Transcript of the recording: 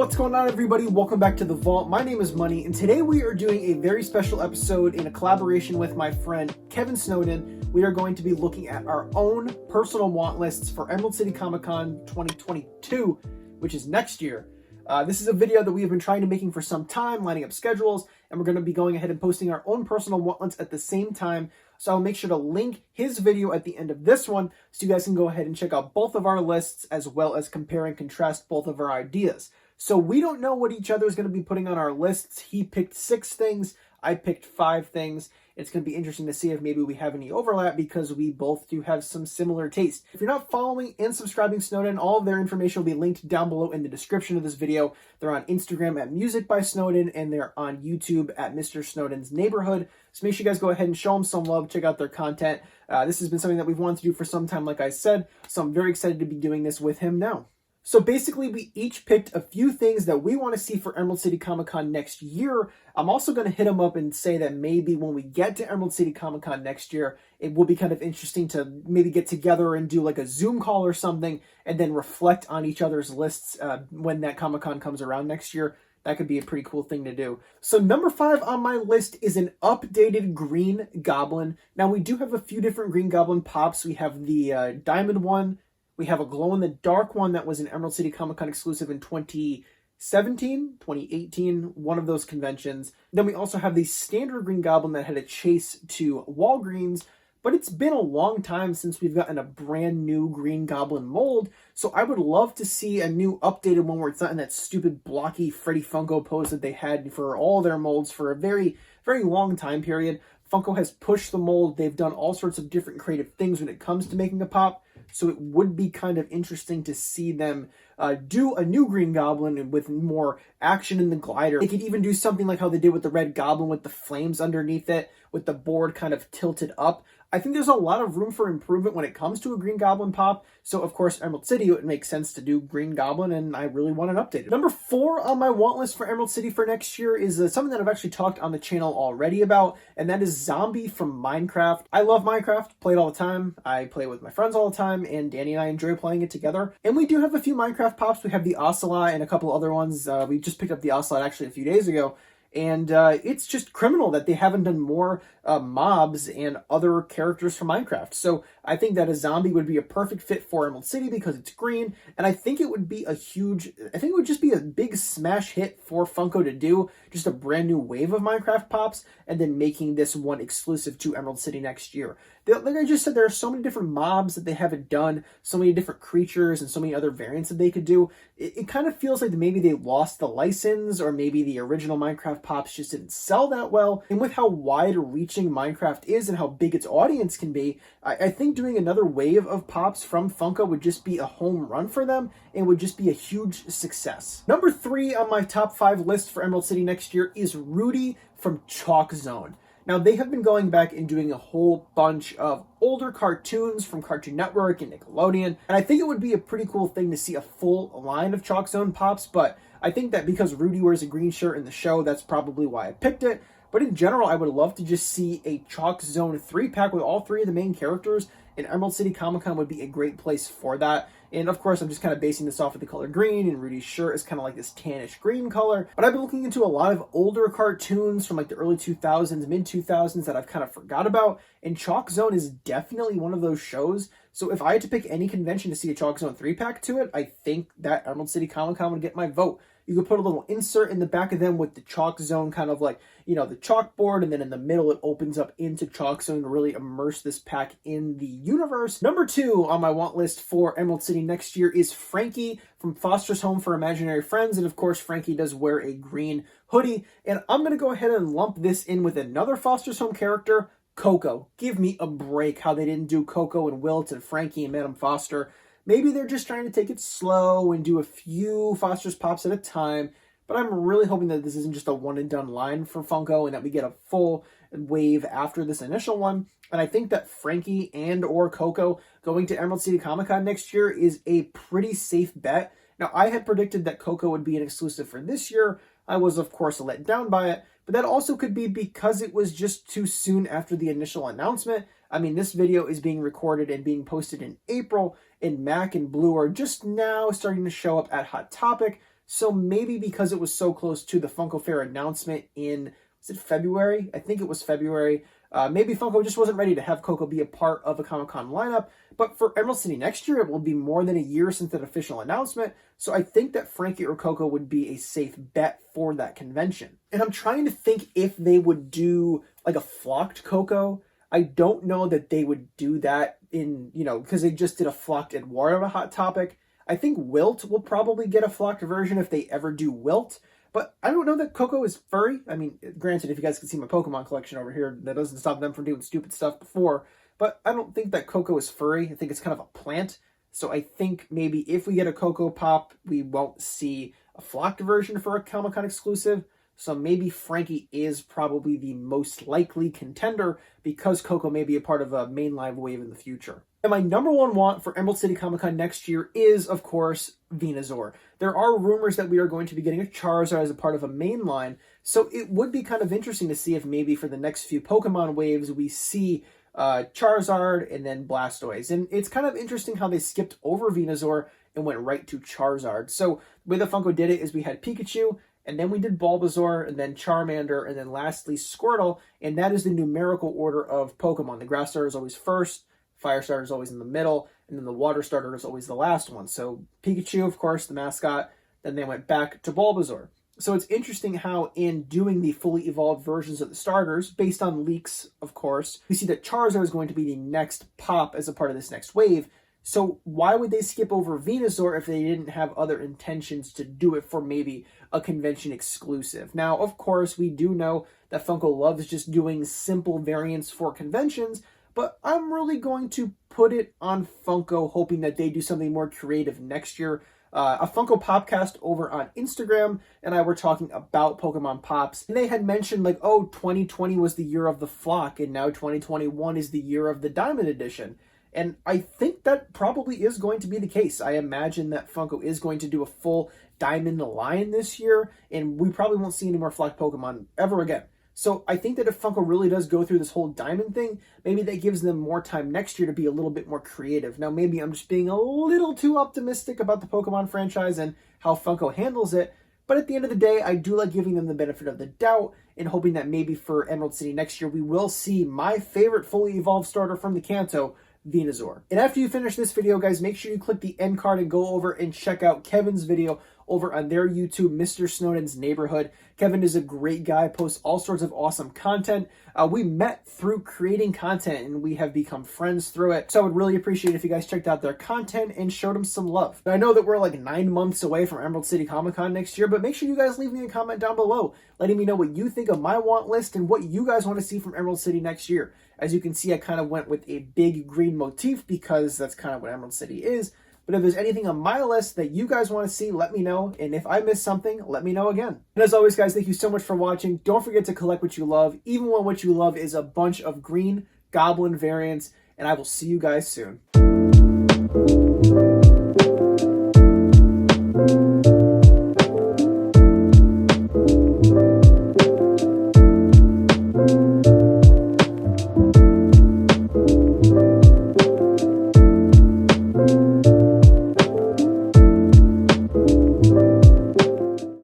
What's going on, everybody? Welcome back to The Vault. My name is Money, and today we are doing a very special episode in a collaboration with my friend Kevin Snowden. We are going to be looking at our own personal want lists for Emerald City Comic Con 2022, which is next year. This is a video that we have been trying to making for some time, lining up schedules, and we're going to be going ahead and posting our own personal want lists at the same time. So I'll make sure to link his video at the end of this one so you guys can go ahead and check out both of our lists as well as compare and contrast both of our ideas. So we don't know what each other is going to be putting on our lists. He picked 6 things. I picked 5 things. It's going to be interesting to see if maybe we have any overlap because we both do have some similar tastes. If you're not following and subscribing Snowden, all of their information will be linked down below in the description of this video. They're on Instagram at Music by Snowden, and they're on YouTube at Mr. Snowden's Neighborhood. So make sure you guys go ahead and show them some love, check out their content. This has been something that we've wanted to do for some time, like I said, so I'm very excited to be doing this with him now. So basically, we each picked a few things that we want to see for Emerald City Comic Con next year. I'm also going to hit him up and say that maybe when we get to Emerald City Comic Con next year, it will be kind of interesting to maybe get together and do like a Zoom call or something and then reflect on each other's lists when that Comic Con comes around next year. That could be a pretty cool thing to do. So number 5 on my list is an updated Green Goblin. Now, we do have a few different Green Goblin pops. We have the diamond one. We have a glow-in-the-dark one that was an Emerald City Comic Con exclusive in 2017, 2018, one of those conventions. Then we also have the standard Green Goblin that had a chase to Walgreens, but it's been a long time since we've gotten a brand new Green Goblin mold, so I would love to see a new updated one where it's not in that stupid blocky Freddy Funko pose that they had for all their molds for a very, very long time period. Funko has pushed the mold. They've done all sorts of different creative things when it comes to making a pop. So it would be kind of interesting to see them do a new Green Goblin with more action in the glider. They could even do something like how they did with the Red Goblin with the flames underneath it, with the board kind of tilted up. I think there's a lot of room for improvement when it comes to a Green Goblin pop. So, of course, Emerald City, it makes sense to do Green Goblin, and I really want it updated. Number 4 on my want list for Emerald City for next year is something that I've actually talked on the channel already about, and that is Zombie from Minecraft. I love Minecraft, play it all the time. I play it with my friends all the time, and Danny and I enjoy playing it together. And we do have a few Minecraft pops. We have the Ocelot and a couple other ones. We just picked up the Ocelot actually a few days ago. And it's just criminal that they haven't done more mobs and other characters from Minecraft. So I think that a zombie would be a perfect fit for Emerald City because it's green. And I think it would be I think it would just be a big smash hit for Funko to do. Just a brand new wave of Minecraft pops and then making this one exclusive to Emerald City next year. Like I just said, there are so many different mobs that they haven't done, so many different creatures and so many other variants that they could do. It kind of feels like maybe they lost the license, or maybe the original Minecraft pops just didn't sell that well. And with how wide-reaching Minecraft is and how big its audience can be, I think doing another wave of pops from Funko would just be a home run for them and would just be a huge success. Number 3 on my top 5 list for Emerald City next year is Rudy from Chalk Zone. Now, they have been going back and doing a whole bunch of older cartoons from Cartoon Network and Nickelodeon, and I think it would be a pretty cool thing to see a full line of Chalk Zone pops, but I think that because Rudy wears a green shirt in the show, that's probably why I picked it. But in general, I would love to just see a Chalk Zone 3-pack with all 3 of the main characters, and Emerald City Comic Con would be a great place for that. And of course, I'm just kind of basing this off of the color green, and Rudy's shirt is kind of like this tannish green color. But I've been looking into a lot of older cartoons from like the early 2000s, mid 2000s that I've kind of forgot about, and Chalk Zone is definitely one of those shows. So if I had to pick any convention to see a Chalk Zone 3-pack to it, I think that Emerald City Comic Con would get my vote. You could put a little insert in the back of them with the Chalk Zone kind of like, you know, the chalkboard, and then in the middle it opens up into Chalk Zone to really immerse this pack in the universe. Number 2 on my want list for Emerald City next year is Frankie from Foster's Home for Imaginary Friends, and of course Frankie does wear a green hoodie, and I'm going to go ahead and lump this in with another Foster's Home character, Coco. Give me a break how they didn't do Coco and Wilt and Frankie and Madame Foster. Maybe they're just trying to take it slow and do a few Foster's pops at a time, but I'm really hoping that this isn't just a one-and-done line for Funko and that we get a full wave after this initial one. And I think that Frankie and or Coco going to Emerald City Comic Con next year is a pretty safe bet. Now, I had predicted that Coco would be an exclusive for this year. I was, of course, let down by it, but that also could be because it was just too soon after the initial announcement. I mean, this video is being recorded and being posted in April, and Mac and Blue are just now starting to show up at Hot Topic. So maybe because it was so close to the Funko Fair announcement in, was it February? I think it was February. Maybe Funko just wasn't ready to have Coco be a part of a Comic-Con lineup, but for Emerald City next year, it will be more than a year since that official announcement, so I think that Frankie or Coco would be a safe bet for that convention. And I'm trying to think if they would do like a flocked Coco. I don't know that they would do that in, because they just did a flocked Eduardo Hot Topic. I think Wilt will probably get a flocked version if they ever do Wilt. But I don't know that Coco is furry. I mean, granted, if you guys can see my Pokemon collection over here, that doesn't stop them from doing stupid stuff before. But I don't think that Coco is furry. I think it's kind of a plant. So I think maybe if we get a Coco Pop, we won't see a flocked version for a Comic-Con exclusive. So maybe Frankie is probably the most likely contender because Coco may be a part of a main live wave in the future. And my number one want for Emerald City Comic Con next year is, of course, Venusaur. There are rumors that we are going to be getting a Charizard as a part of a main line, so it would be kind of interesting to see if maybe for the next few Pokemon waves we see Charizard and then Blastoise. And it's kind of interesting how they skipped over Venusaur and went right to Charizard. So the way the Funko did it is we had Pikachu, and then we did Bulbasaur, and then Charmander, and then lastly Squirtle, and that is the numerical order of Pokemon. The Grass Starter is always first, Fire Starter is always in the middle, and then the Water Starter is always the last one. So Pikachu, of course, the mascot, then they went back to Bulbasaur. So it's interesting how in doing the fully evolved versions of the starters, based on leaks, of course, we see that Charizard is going to be the next pop as a part of this next wave. So why would they skip over Venusaur if they didn't have other intentions to do it for maybe a convention exclusive? Now, of course, we do know that Funko loves just doing simple variants for conventions, but I'm really going to put it on Funko, hoping that they do something more creative next year. A Funko Popcast over on Instagram and I were talking about Pokemon Pops, and they had mentioned like, oh, 2020 was the year of the Flock, and now 2021 is the year of the Diamond Edition. And I think that probably is going to be the case. I imagine that Funko is going to do a full Diamond line this year, and we probably won't see any more Flock Pokemon ever again. So I think that if Funko really does go through this whole Diamond thing, maybe that gives them more time next year to be a little bit more creative. Now, maybe I'm just being a little too optimistic about the Pokemon franchise and how Funko handles it, but at the end of the day, I do like giving them the benefit of the doubt and hoping that maybe for Emerald City next year, we will see my favorite fully evolved starter from the Kanto, Venusaur. And after you finish this video, guys, make sure you click the end card and go over and check out Kevin's video over on their YouTube, Mr. Snowden's Neighborhood. Kevin is a great guy, posts all sorts of awesome content. We met through creating content and we have become friends through it. So I would really appreciate if you guys checked out their content and showed them some love. I know that we're like 9 months away from Emerald City Comic Con next year, but make sure you guys leave me a comment down below, letting me know what you think of my want list and what you guys want to see from Emerald City next year. As you can see, I kind of went with a big green motif because that's kind of what Emerald City is. But if there's anything on my list that you guys want to see, let me know. And if I missed something, let me know again. And as always, guys, thank you so much for watching. Don't forget to collect what you love, even when what you love is a bunch of green Goblin variants. And I will see you guys soon.